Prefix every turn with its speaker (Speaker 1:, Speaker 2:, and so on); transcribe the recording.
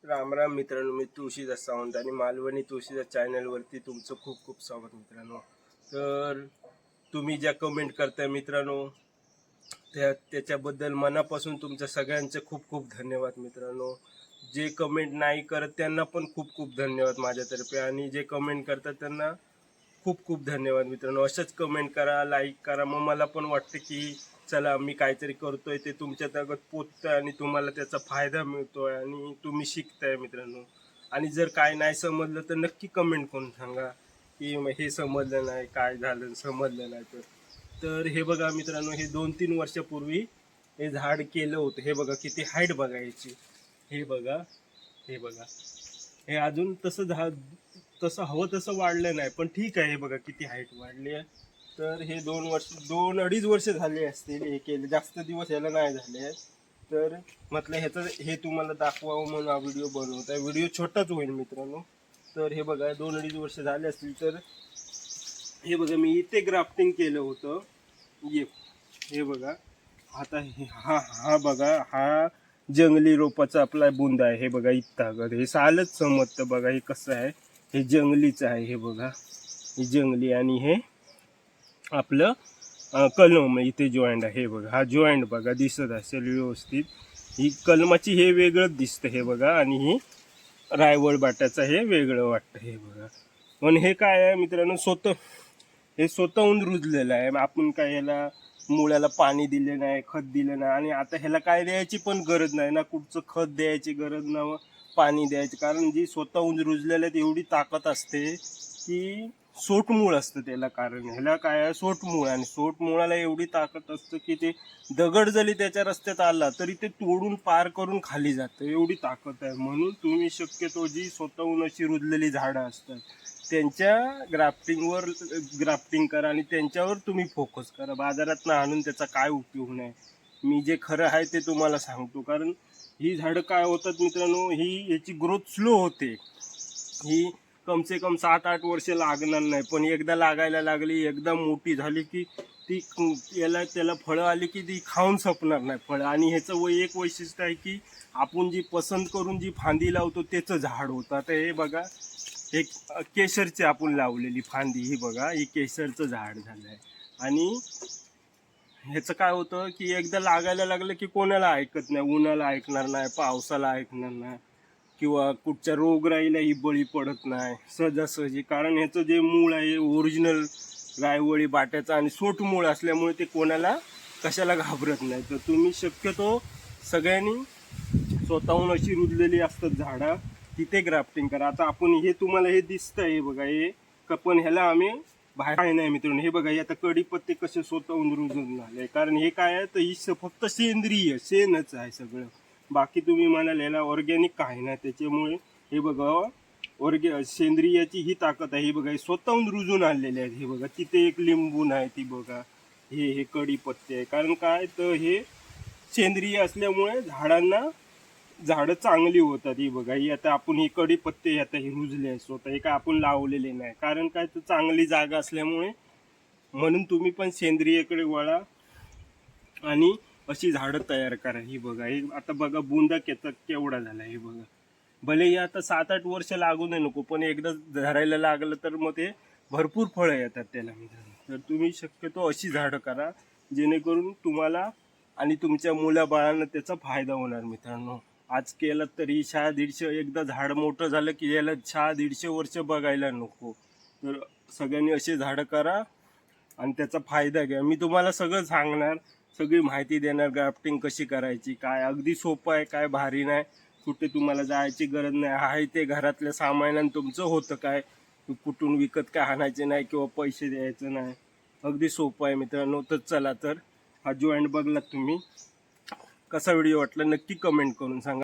Speaker 1: राम राम मित्रांनो, मी तुळशीदास सावंत आणि मालवणी तुळशीदास चॅनलवरती तुमचं खूप खूप स्वागत मित्रांनो. तर तुम्ही ज्या कमेंट करताय मित्रांनो, त्याच्याबद्दल मनापासून तुमच्या सगळ्यांचे खूप खूप धन्यवाद मित्रांनो. जे कमेंट नाही करत त्यांना पण खूप खूप धन्यवाद माझ्यातर्फे, आणि जे कमेंट करतात त्यांना खूप खूप धन्यवाद मित्रांनो. अशाच कमेंट करा, लाईक करा. मग मला पण वाटतं की चला मी काहीतरी करतोय ते तुमच्या तागत पोचतंय आणि तुम्हाला त्याचा फायदा मिळतोय आणि तुम्ही शिकताय मित्रांनो. आणि जर काय नाही समजलं तर नक्की कमेंट करून सांगा की हे समजलं नाही, काय झालं समजलं नाही. तर हे बघा मित्रांनो, हे 2-3 वर्षापूर्वी हे झाड केलं होतं. हे बघा किती हाईट बघायची. हे बघा, हे बघा, हे अजून तसं हवं तसं वाढलं नाही, पण ठीक आहे. हे बघा किती हाईट वाढली आहे. तर हे 2-2.5 वर्ष झाले असतील हे केले, जास्त दिवस याला नाही झाले. तर म्हटलं ह्याचं हे तुम्हाला दाखवावं म्हणून हा व्हिडिओ बनवत आहे. व्हिडिओ छोटाच होईल मित्रांनो. तर हे बघा 2-2.5 वर्ष झाले असतील. तर हे बघा मी इथे ग्राफ्टिंग केलं होतं. हे बघा, आता हा हा बघा, हा जंगली रोपाचा आपला बुंदा आहे. हे बघा इथं हे सालच समजतं बघा हे कसं आहे. हे जंगलीचं आहे. हे बघा, हे जंगली आणि हे आपलं कलम इथे जॉईंट आहे. हे बघा, हा जॉईंट बघा दिसत असेल व्यवस्थित. ही कलमाची हे वेगळंच दिसतं हे बघा, आणि ही रायवळ बाटाचं हे वेगळं वाटतं. हे बघा, पण हे काय आहे मित्रांनो, हे स्वतःहून रुजलेलं आहे. आपण काय ह्याला मुळ्याला पाणी दिले नाही, खत दिलं नाही, आणि आता ह्याला काय द्यायची पण गरज नाही ना, कुठचं खत द्यायची गरज ना पाणी द्यायची. कारण जी स्वतःहून रुजलेल्या एवढी ताकद असते की सोटमूळ असतं त्याला. कारण ह्याला काय आहे, सोटमूळ, आणि सोटमुळाला एवढी ताकद असतं की ते दगड जरी त्याच्या रस्त्यात आला तरी ते तोडून पार करून खाली जातं, एवढी ताकद आहे. म्हणून तुम्ही शक्यतो जी स्वतःहून अशी रुजलेली झाडं असतात त्यांच्या ग्राफ्टिंग करा आणि त्यांच्यावर तुम्ही फोकस करा. बाजारात आणून त्याचा काय उपयोग नाही. मी जे खरं आहे ते तुम्हाला सांगतो. कारण ही झाडं काय होतात मित्रांनो, याची ग्रोथ स्लो होते. ही कमसे कम 7-8 वर्ष लागणार नाही, पण एकदा लागायला लागली, एकदा मोठी झाली की ती त्याला फळं आली की ती खाऊन संपणार नाही फळं. आणि ह्याचं एक वैशिष्ट्य आहे की आपण जी पसंत करून जी फांदी लावतो त्याचं झाड होतं. आता हे बघा, एक केशरची आपण लावलेली फांदी, ही बघा, ही केशरचं झाड झालं आहे. आणि ह्याचं काय होतं की एकदा लागायला लागलं की कोणाला ऐकत नाही, उन्हाला ऐकणार नाही, पावसाला ऐकणार नाही, किंवा कुठच्या रोगराईलाही बळी पडत नाही सहजासहजी. कारण ह्याचं जे मूळ आहे ओरिजिनल रायवळी बाट्याचं आणि सोट मूळ असल्यामुळे ते कोणाला कशाला घाबरत नाही. तर तुम्ही शक्यतो सगळ्यांनी स्वतःहून अशी रुजलेली असतात झाडं, तिथे ग्राफ्टिंग करा. आता आपण हे तुम्हाला हे दिसतंय बघा, हे पण ह्याला आम्ही बाहेर नाही मित्रांनो. हे बघा, हे आता कढीपत्ते कसे स्वतःहून रुजून झाले. कारण हे काय आहे तर ही फक्त सेंद्रिय शेणच आहे सगळं. बाकी तुम्ही म्हणाल याला ऑर्गॅनिक काय नाही. त्याच्यामुळे हे बघा, सेंद्रियाची ही ताकद आहे. हे बघा, हे स्वतःहून रुजून आणलेले आहेत. हे बघा, तिथे एक लिंबून आहे, ती बघा, हे कढीपत्ते आहे. कारण काय तर हे सेंद्रिय असल्यामुळे झाडं चांगली होतात. ही बघा, ही आता आपण ही कढीपत्ते आता हे रुजले आहे स्वतः, हे काय आपण लावलेले नाही. कारण काय तर चांगली जागा असल्यामुळे. म्हणून तुम्ही पण सेंद्रियकडे वळा आणि अशी झाडं तयार करा. ही बघा, हे आता बघा बुंदा केवढा झाला. हे बघा, भले हे आता 7-8 वर्ष लागू नाही नको, पण एकदा धरायला लागलं तर मग ते भरपूर फळं येतात त्याला मित्रांनो. तर तुम्ही शक्यतो अशी झाडं करा जेणेकरून तुम्हाला आणि तुमच्या मुलाबाळांना त्याचा फायदा होणार मित्रांनो. आज केलं तरी 100-150, एकदा झाड मोठं झालं की याला 100-150 वर्ष बघायला नको. तर सगळ्यांनी असे झाडं करा आणि त्याचा फायदा घ्या. मी तुम्हाला सगळं सांगणार, सगळी माहिती देणार, ग्राफ्टिंग कशी करायची, काय अगदी सोपं आहे, काय भारी नाही. कुठे तुम्हाला जायची गरज नाही. आहे ते घरातल्या सामानानं तुमचं होतं काय, कुठून विकत काय आणायचे नाही किंवा पैसे द्यायचे नाही. अगदी सोपं आहे मित्रांनो. तर चला, तर हा जॉईंट बघलात तुम्ही, कसा व्हिडिओ वाटला नक्की कमेंट करून सांगा.